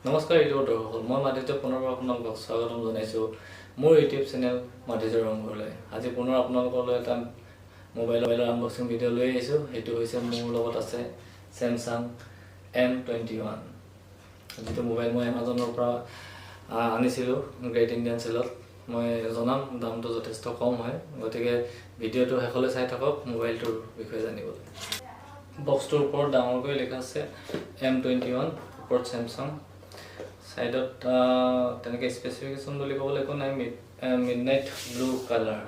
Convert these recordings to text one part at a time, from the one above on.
নমস্কাৰ ইউটিউব দৰ্শক মই মাধুৰ্য পুনৰ আপোনালোকক স্বাগতম জনাইছোঁ মোৰ ইউটিউব চেনেল মাধুৰ্য ৰংঘৰলৈ। আজি পুনৰ আপোনালোকলৈ এটা মোবাইলৰ আনবক্সিং ভিডিঅ' লৈ আহিছোঁ। সেইটো হৈছে মোৰ লগত আছে Samsung M21, যিটো মোবাইল মই এমাজনৰ পৰা আনিছিলোঁ গ্ৰেট ইণ্ডিয়ান চেলত। মই জনাম দামটো যথেষ্ট কম হয়, গতিকে ভিডিঅ'টো শেষলৈ চাই থাকক মোবাইলটোৰ বিষয়ে জানিবলৈ। বক্সটোৰ ওপৰত ডাঙৰকৈ লিখা আছে M21, ওপৰত Samsung। সাইডত তেনেকৈ স্পেচিফিকেশ্যন বুলি ক'বলৈ একো নাই। মিডনাইট ব্লু কালাৰ,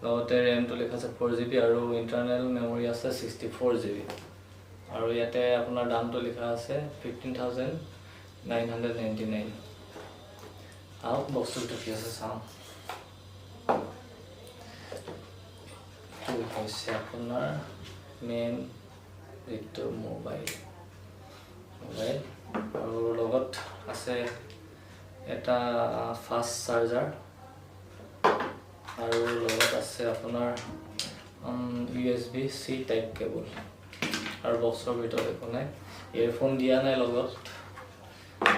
লগতে ৰেমটো লিখা আছে 4GB আৰু ইণ্টাৰনেল মেমৰি আছে 64GB। আৰু ইয়াতে আপোনাৰ দামটো লিখা আছে 15,999। আহক বক্সটো কি আছে চাওঁ। এইটো হৈছে আপোনাৰ মেইন যিটো মোবাইল আৰু লগত আছে এটা ফাষ্ট চাৰ্জাৰ আৰু লগত আছে আপোনাৰ USB-C টাইপ কেবল। আৰু বক্সৰ ভিতৰত একো নাই, ইয়েৰফোন দিয়া নাই লগত।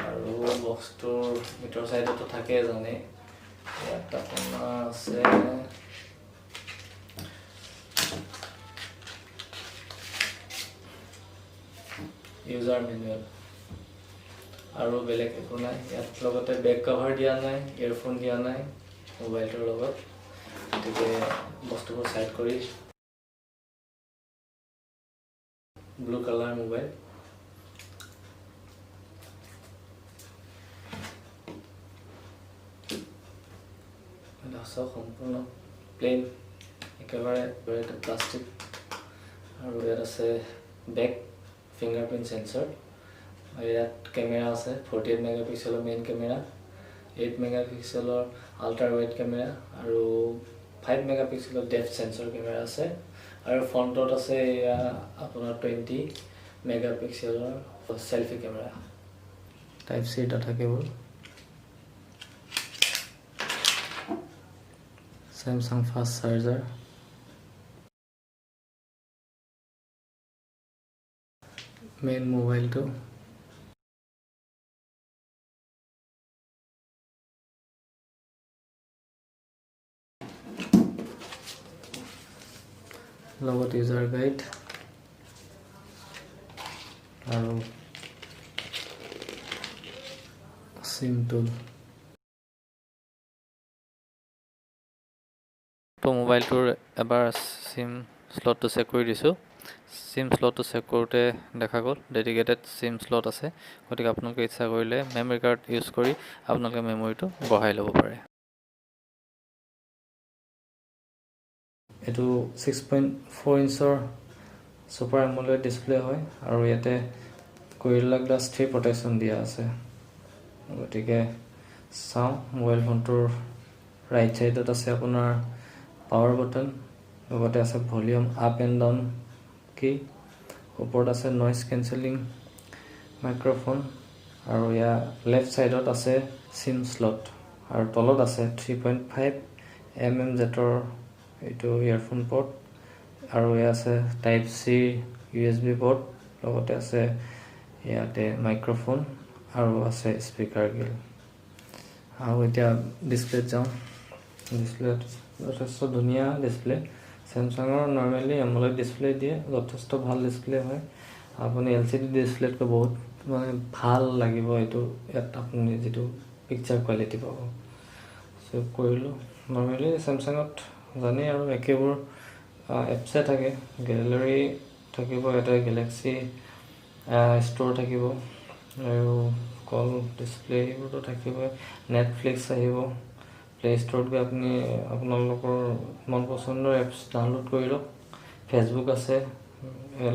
আৰু বক্সটোৰ ভিতৰ চাইডতো থাকে জানে। ইয়াত আপোনাৰ আছে ইউজাৰ মেনুৱেল আৰু বেলেগ একো নাই। ইয়াত লগতে বেক কভাৰ দিয়া নাই, ইয়েৰফোন দিয়া নাই মোবাইলটোৰ লগত। গতিকে বস্তুবোৰ চাইড কৰি ব্লু কালাৰ মোবাইল। সম্পূৰ্ণ প্লেইন, একেবাৰে প্লাষ্টিক। আৰু ইয়াত আছে বেক ফিংগাৰপ্ৰিণ্ট সেন্সৰ। ইয়াত কেমেৰা আছে 48 মেগাপিক্সেলৰ মেইন কেমেৰা, 8 মেগাপিক্সেলৰ আল্ট্ৰা ৱাইড কেমেৰা আৰু 5 মেগাপিক্সেলৰ ডেপথ সেন্সৰ কেমেৰা আছে। আৰু ফ্ৰণ্টত আছে এয়া আপোনাৰ 20 মেগাপিক্সেলৰ selfie camera. Type C data cable, Samsung fast charger, main মোবাইলটো। লগত ইউজাৰ গাইড আৰু সিম টুল। তো মোবাইলটোৰ এবাৰ সিম স্লটটো চেক কৰি দিছোঁ। সিম স্লটটো চেক কৰোঁতে দেখা গ'ল ডেডিকেটেড সিম স্লট আছে। গতিকে আপোনালোকে ইচ্ছা কৰিলে মেমৰি কাৰ্ড ইউজ কৰি আপোনালোকে মেমৰিটো বঢ়াই ল'ব পাৰে। এইটো 6.4 ইঞ্চৰ ছুপাৰ এমোলেড ডিছপ্লে হয় আৰু ইয়াতে গৰিলা গ্লাছ 3 প্ৰটেকশ্যন দিয়া আছে। গতিকে চাওঁ, মোবাইল ফোনটোৰ ৰাইট ছাইডত আছে আপোনাৰ পাৱাৰ বটন, লগতে আছে ভলিউম আপ এণ্ড ডাউন কি, ওপৰত আছে নইজ কেঞ্চেলিং মাইক্ৰফোন, আৰু ইয়াৰ লেফ্ট ছাইডত আছে চিম স্লট, আৰু তলত আছে 3.5 mm জেটৰ এইটো ইয়েৰফোন পৰ্ট, আৰু ইয়াত আছে টাইপ চি USB পৰ্ট, লগতে আছে ইয়াতে মাইক্ৰফোন আৰু আছে স্পীকাৰ গিল। আৰু এতিয়া ডিছপ্লেত যাওঁ। ডিছপ্লেত যথেষ্ট ধুনীয়া ডিছপ্লে। চেমচাঙৰ নৰ্মেলি এমোলেড ডিছপ্লে দিয়ে, যথেষ্ট ভাল ডিছপ্লে হয়। আপুনি LCD ডিছপ্লেতকৈ বহুত ভাল লাগিব এইটো। ইয়াত আপুনি যিটো পিকচাৰ কোৱালিটি পাব। চেভ কৰিলোঁ। নৰ্মেলি চেমচাঙত জানেই আৰু একেবোৰ এপছে থাকে। গেলেৰী থাকিব, ইয়াতে গেলেক্সি ষ্ট'ৰ থাকিব, আৰু কল ডিছপ্লে এইবোৰতো থাকিবই। নেটফ্লিক্স আহিব। প্লে ষ্ট'ৰত গৈ আপুনি আপোনালোকৰ মন পচন্দৰ এপছ ডাউনলোড কৰি লওক। ফেচবুক আছে,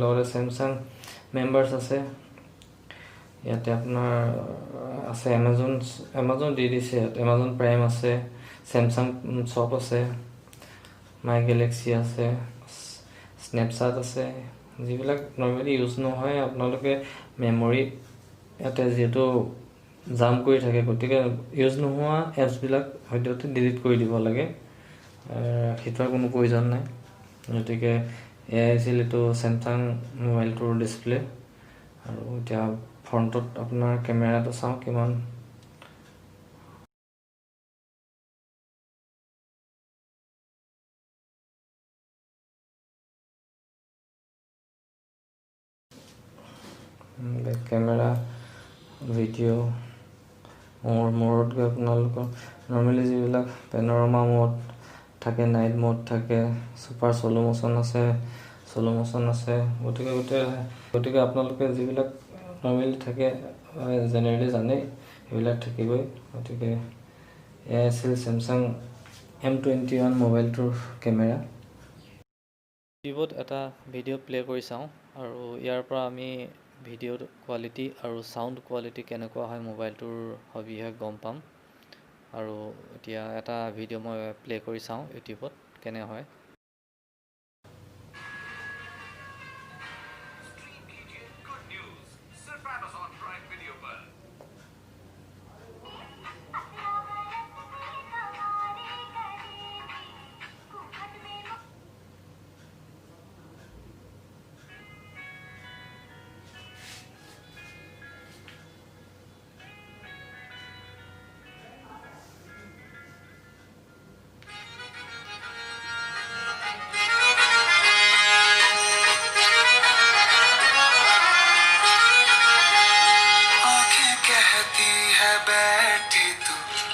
লগতে চেমচাং মেম্বাৰ্ছ আছে। ইয়াতে আপোনাৰ আছে এমাজন দি দিছে। ইয়াত এমাজন প্ৰাইম আছে, চেমচাং শ্বপ আছে, মাই গেলেক্সি আছে, স্নেপচাট আছে। যিবিলাক নৰ্মেলি ইউজ নহয়, আপোনালোকে মেমৰি ইয়াতে যিহেতু জাম কৰি থাকে, গতিকে ইউজ নোহোৱা এপছবিলাক সদ্যহতে ডিলিট কৰি দিব লাগে। সেইটোৰ কোনো প্ৰয়োজন নাই। গতিকে এয়াই আছিল এইটো চেমচাং মোবাইলটোৰ ডিছপ্লে। আৰু এতিয়া ফ্ৰণ্টত আপোনাৰ কেমেৰাটো চাওঁ কিমান বেক কেমেৰা ভিডিঅ' মোৰত গৈ আপোনালোকৰ নৰ্মেলি যিবিলাক পেনৰমা মোড থাকে, নাইট মোড থাকে, ছুপাৰ শ্ল' মোশ্যন আছে, গতিকে আপোনালোকে যিবিলাক নৰ্মেলি থাকে জেনেৰেলি জানেই সেইবিলাক থাকিবই। গতিকে এয়া আছিল ছেমছাং M21 মোবাইলটোৰ কেমেৰা। ইউটিউবত এটা ভিডিঅ' প্লে' কৰি চাওঁ আৰু ইয়াৰ পৰা আমি ভিডিঅ'ৰ কোৱালিটি আৰু চাউণ্ড কোৱালিটি কেনেকুৱা হয় মোবাইলটোৰ সবিশেষ গম পাম। আৰু এতিয়া এটা ভিডিঅ' মই প্লে' কৰি চাওঁ ইউটিউবত কেনে হয়।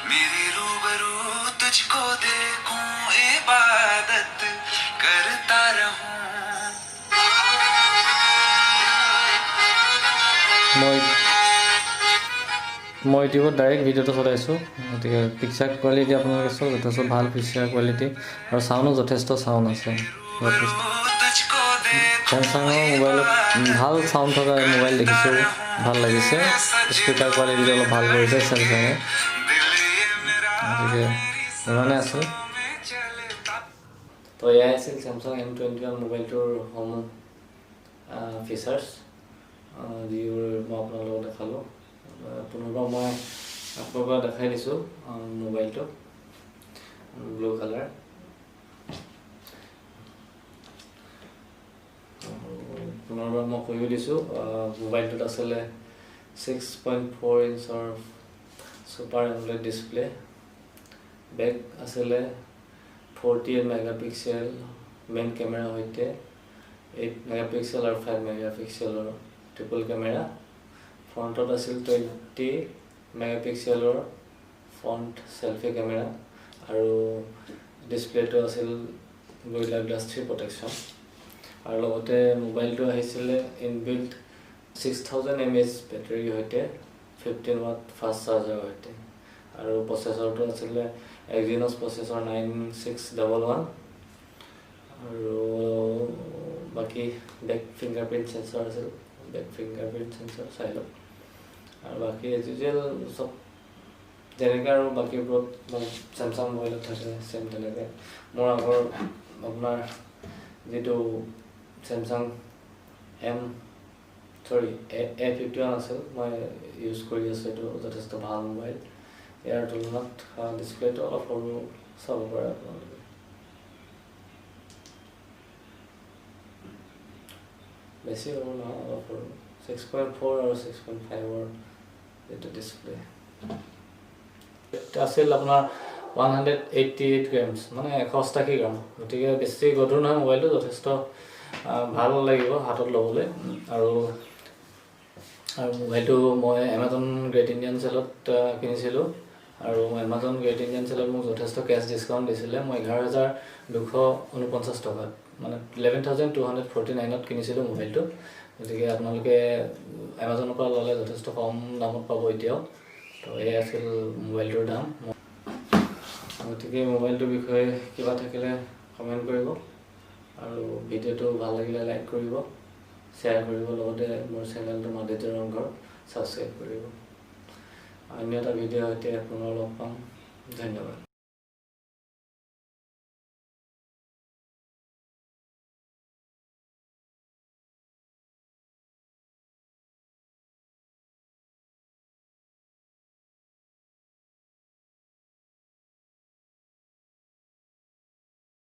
मेरे रूबरू तुझको देखूं इबादत करता रहूं। মই ইউটিউবত ডাইৰেক্ট ভিডিঅ'টো চলাইছোঁ, গতিকে পিকচাৰ কোৱালিটি আপোনালোকে চাওক, যথেষ্ট ভাল পিকচাৰ কোৱালিটি আৰু চাউণ্ডো যথেষ্ট চাউণ্ড আছে। ছেমছাঙৰ মোবাইলত ভাল চাউণ্ড থকা মোবাইল দেখিছোঁ, ভাল লাগিছে। স্পীকাৰ কোৱালিটিটো অলপ ভাল কৰিছে ছেমছাঙে, গতিকে ইমানে আছিল। তো এয়াই আছিল ছেমছাং M21 মোবাইলটোৰ সমূহ ফিচাৰ্ছ, যিবোৰ মই আপোনালোকক দেখালোঁ। পুনৰবাৰ মই আপোনালোকক দেখাই দিছোঁ মোবাইলটো, ব্লু কালাৰ। পুনৰবাৰ মই কৈও দিছোঁ, মোবাইলটোত আছিলে 6.4 ইঞ্চৰ ছুপাৰ এমোলেড ডিছপ্লে, বেক আছিলে 48 মেগাপিক্সেল মেইন কেমেৰাৰ সৈতে 8 মেগাপিক্সেল আৰু 5 মেগাপিক্সেলৰ ট্ৰিপল কেমেৰা। ফ্ৰণ্টত আছিল 20 মেগাপিক্সেলৰ ফ্ৰণ্ট ছেলফি কেমেৰা আৰু ডিছপ্লেটো আছিল গৰিলা গ্লাছ 3 প্ৰটেকশ্যন। আৰু লগতে মোবাইলটো আহিছিলে ইনবিল্ট 6000 mAh বেটাৰীৰ সৈতে 15 watt ফাষ্ট চাৰ্জাৰৰ সৈতে। আৰু প্ৰচেছৰটো আছিলে এক্সিনছ প্ৰচেছৰ 9611। আৰু বাকী বেক ফিংগাৰপ্ৰিণ্ট চেঞ্চৰ আছিল, বেক ফিংগাৰপ্ৰিণ্ট চেঞ্চৰ চাই লওক। আৰু বাকী এজ ইউজুৱেল চব যেনেকৈ আৰু বাকীবোৰত মানে ছেমছাং মোবাইলত থাকে ছেম তেনেকৈ। মোৰ আগৰ আপোনাৰ যিটো ছেমছাং A51 আছিল, মই ইউজ কৰি আছোঁ, এইটো যথেষ্ট ভাল মোবাইল। ইয়াৰ তুলনাত ডিছপ্লেটো অলপ সৰু চাব পাৰে আপোনালোকে। বেছি সৰু নহয়, অলপ সৰু, 6.4 আৰু 6.5ৰ এইটো ডিছপ্লে আছিল আপোনাৰ 188 গ্ৰামছ, মানে 180 গ্ৰাম। গতিকে বেছি গধুৰ নহয় মোবাইলটো, যথেষ্ট ভাল লাগিব হাতত ল'বলৈ। আৰু মোবাইলটো মই এমাজন গ্ৰেট ইণ্ডিয়ান চেলত কিনিছিলোঁ, আৰু এমাজন গ্ৰেট ইণ্ডিয়ান চেলত মোক যথেষ্ট কেছ ডিছকাউণ্ট দিছিলে। মই 11,249 টকাত, মানে 11,249ত কিনিছিলোঁ মোবাইলটো। গতিকে আপোনালোকে এমাজনৰ পৰা ল'লে যথেষ্ট কম দামত পাব এতিয়াও। তো এয়া আছিল মোবাইলটোৰ দাম। গতিকে মোবাইলটোৰ বিষয়ে কিবা থাকিলে কমেণ্ট কৰিব, আৰু ভিডিঅ'টো ভাল লাগিলে লাইক কৰিব, শ্বেয়াৰ কৰিব, লগতে মোৰ চেনেলটো মাদিত্যৰ ৰংঘৰ ছাবস্ক্ৰাইব কৰিব। অন্য এটা ভিডিঅ'ৰ সৈতে পুনৰ লগ পাম। ধন্যবাদ।